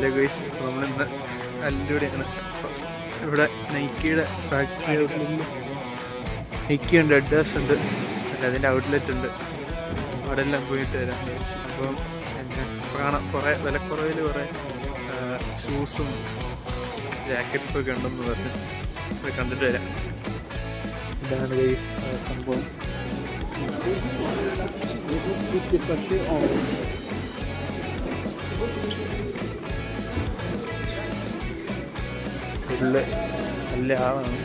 Hello guys, നമ്മളിന്ന് അല്ലൂടെയാണ്. ഇവിടെ നൈക്കിയുടെ factory Nike ഉണ്ട്, അഡ്ഡാസ് ഉണ്ട്, അതിൻ്റെ ഔട്ട്ലെറ്റ് ഉണ്ട്. അവിടെ എല്ലാം പോയിട്ട് വരാം. അപ്പം കാണാം കുറേ വിലക്കുറവിൽ കുറേ ഷൂസും ജാക്കറ്റ്സും ഒക്കെ ഉണ്ടെന്ന് പറഞ്ഞ് പോയി കണ്ടിട്ട് വരാം. ഇതാണ് ഗൈസ് സംഭവം. നല്ല ആളാണ്.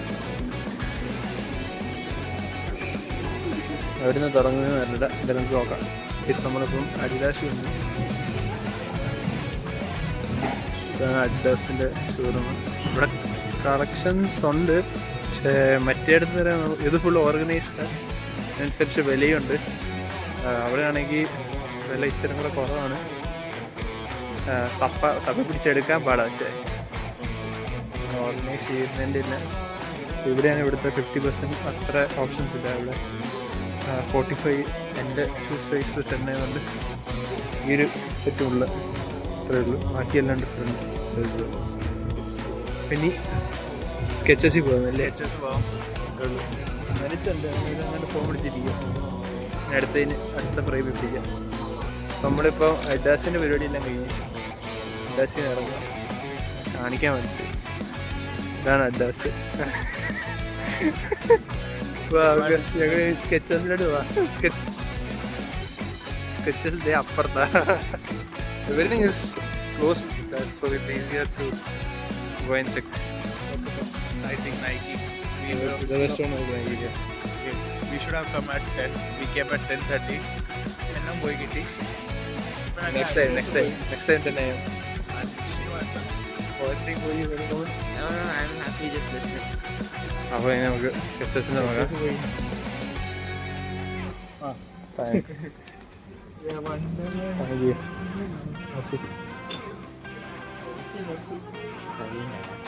അവിടുന്ന് തുടങ്ങുന്നത് നല്ല ഇതെല്ലാം നോക്കാം. നമ്മളിപ്പം അഡിഡാസ് ഉണ്ട്. ഇതാണ് അഡിഡാസിൻ്റെ ഷോറൂം. ഇവിടെ കളക്ഷൻസ് ഉണ്ട്, പക്ഷേ മറ്റേടത്ത് തരാൻ ഇത് ഫുൾ ഓർഗനൈസ്ഡ് അനുസരിച്ച് വിലയുണ്ട്. അവിടെയാണെങ്കിൽ വില ഇച്ചിരി കൂടെ കുറവാണ്. തപ്പ പിടിച്ചെടുക്കാൻ പാടാം, പക്ഷേ ഓർഗനൈസ് ചെയ്യുന്നതിൻ്റെ ഇല്ല. ഇവിടെയാണ് ഇവിടുത്തെ 50% അത്ര ഓപ്ഷൻസ് ഇല്ല. ഇവിടെ 45 എൻ്റെ ഷൂ സൈസ് 10 കൊണ്ട് ഈ ഒരു സെറ്റുമുള്ള അത്രയേ ഉള്ളൂ. ബാക്കിയെല്ലാം ഡിഫറെൻറ്റ് സൈസ്. പിന്നെ സ്കെച്ചസിൽ പോകുന്നല്ലേ, സ്കെച്ചസ് പോകാം. നനച്ചുണ്ട് അങ്ങനെ ഫോൺ പിടിച്ചിരിക്കുക. അടുത്ത ഫ്രെയിമിൽ പിടിക്കാം. നമ്മളിപ്പോൾ അഡാസിൻ്റെ പരിപാടിയെല്ലാം കഴിഞ്ഞ് അഡാസിന് ഇറങ്ങാം, കാണിക്കാൻ വേണ്ടിയിട്ട്. ഇതാണ് അഡാസ്. ഞങ്ങൾ സ്കെച്ചസിലോട്ട് പോവാം. സ്കെച്ചസ് ദേ അപ്പുറത്താ. Everything is closed, so it's easier to go and check. I think Nike. The restaurant was Nike. Yeah. Okay. We should have come at 10. We came at 10:30. And now going to eat. Next time 10 a.m. One thing for you, any comments? No, I'm happy just listening. അപ്പോൾ നമുക്ക് സ്കെച്ചസിന് നോക്കാം.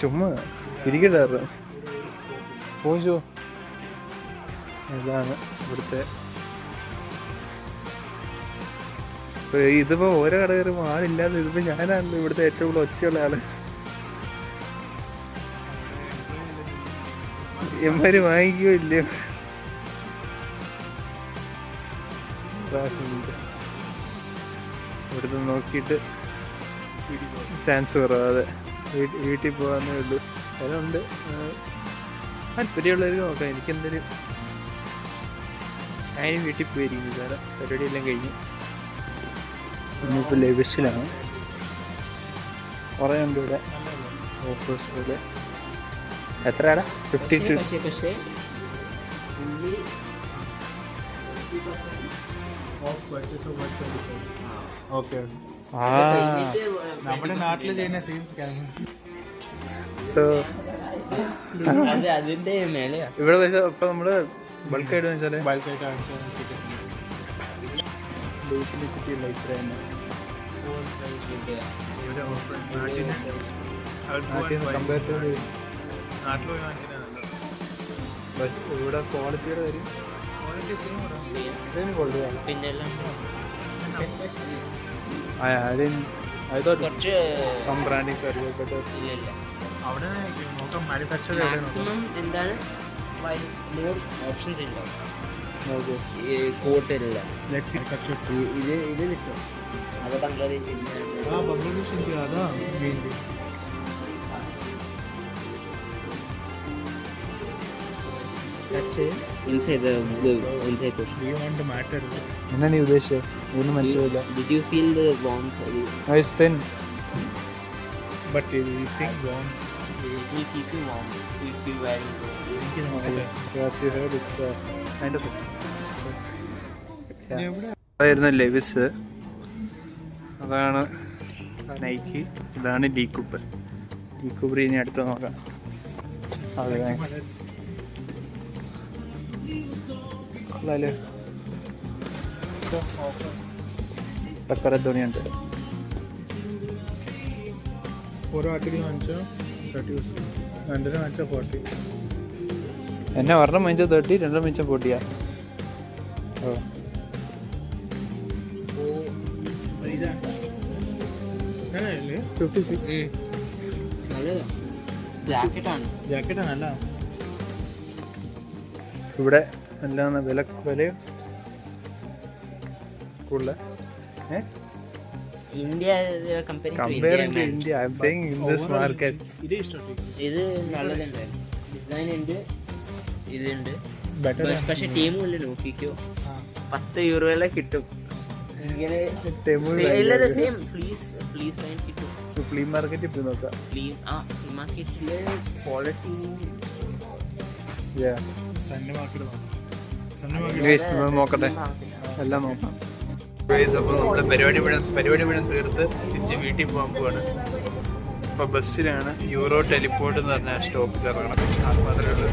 ചുമ്മാ ഇരിക്കട്ടായിരുന്നു. പോയിച്ചോ. ഇതാണ് ഇവിടുത്തെ. ഇതിപ്പോ ഓരോ കട കയറുമ്പോൾ ആളില്ലാതെ, ഇതിപ്പോ ഞാനാണല്ലോ ഇവിടുത്തെ ഏറ്റവും കൂടുതൽ ഒച്ചയുള്ള ആള്. എമ്മാര് വാങ്ങിക്കോ ഇല്ലയോ? ഇവിടുത്തെ നോക്കിയിട്ട് ചാൻസ് കുറവാതെ വീട്ടിൽ പോകാന്നേ ഉള്ളൂ. അതുകൊണ്ട് താല്പര്യമുള്ളവർക്ക് നോക്കാം. എനിക്കെന്തൊരു അതിന് വീട്ടിൽ പോയിരിക്കും. സാറെ പരിപാടിയെല്ലാം കഴിഞ്ഞ് ഇന്നിപ്പോൾ ലെവിസിലാണ്. കുറേ ഉണ്ട് ഇവിടെ ഓഫേഴ്സ് പോലെ. എത്രയാടാ? 52. ഓക്കെ. നമ്മുടെ നാട്ടിൽ ചെയ്യുന്ന സെയിം സ്കാം. സോ അതിന്റെ മേലെയാ ഇവിടെ പൈസ ഇപ്പൊ നമ്മള് ബൾക്കായിട്ട് വെച്ചാല് ബൾക്കായിട്ട് കിട്ടിയില്ല ഇത്ര തന്നെ. കമ്പയർ ടു നാട്ടിൽ പോയി വാങ്ങിക്കാനല്ലോ. ഇവിടെ ക്വാളിറ്റിയുടെ കാര്യം പിന്നെല്ലാം കുറച്ച് സം ബ്രാൻഡിങ് ഇല്ല. അവിടെ നോക്കാം മാനുഫാക്ചർ മാക്സിമം എന്താണ് മോർ ഓപ്ഷൻസ് ഉണ്ടാവും. കോട്ടില്ല ഇത് കിട്ടും. അത് ബംഗ്ലാദേശ് ബംഗ്ലാദേശ് ഇന്ത്യ അതാ മെയിൻലി. എന്നാ നീ ഉദ്ദേശിച്ചത്? ഒന്നും മനസ്സിലായില്ല. Did you feel the warmth? It's thin. But we sing warm. It will keep you warm. You feel very Okay. As you heard, it's kind of അതായിരുന്നു ലെവിസ്. അതാണ് നൈക്കി. ഇതാണ് ഡി കൂപ്പർ. ഡി കൂപ്പർ ഇനി അടുത്ത് നോക്കാം. അതെ, thanks. കൊള്ളാലോ. തുണിയുണ്ട്. ഓരോ article വാങ്ങിച്ചാൽ 30%, 2 വാങ്ങിച്ചാൽ 40. എന്നെ ഒരെണ്ണം വാങ്ങിച്ചാൽ 30, 2 വാങ്ങിച്ചാൽ 40. ഓ എത്രയായില്ലേ 56 നല്ലതാ ജാക്കറ്റാണ് ജാക്കറ്റ് നല്ല ഇവിടെ എല്ലാം വില കൂടുതൽ India compare comparing India I M saying in this market ഇത് നല്ലതുണ്ടായിരുന്നു ഡിസൈൻ ഉണ്ട് ഇതുണ്ട് ബെറ്റർ പക്ഷെ ടീമും ഇല്ല നോക്കിക്കോ 10 യൂറോയിലെ കിട്ടും ഇങ്ങനെ സെയിം ഫ്ലീസ് ലൈൻ കിട്ടും ഫ്ലീ മാർക്കറ്റിൽ പോയി നോക്കാം ഫ്ലീ മാർക്കറ്റിലെ ക്വാളിറ്റി സൺഡേ മാർക്കറ്റ് നോക്കട്ടെ എല്ലാം നോക്കാം. അപ്പോൾ നമ്മുടെ പരിപാടി മുഴുവൻ തീർത്ത് തിരിച്ച് വീട്ടിൽ പോകാൻ പോവാണ്. അപ്പോൾ ബസ്സിലാണ് യൂറോ ടെലിപ്പോർട്ട് എന്ന് പറഞ്ഞ സ്റ്റോപ്പിൽ ഇറങ്ങണം. അപ്പോൾ അതിലുള്ള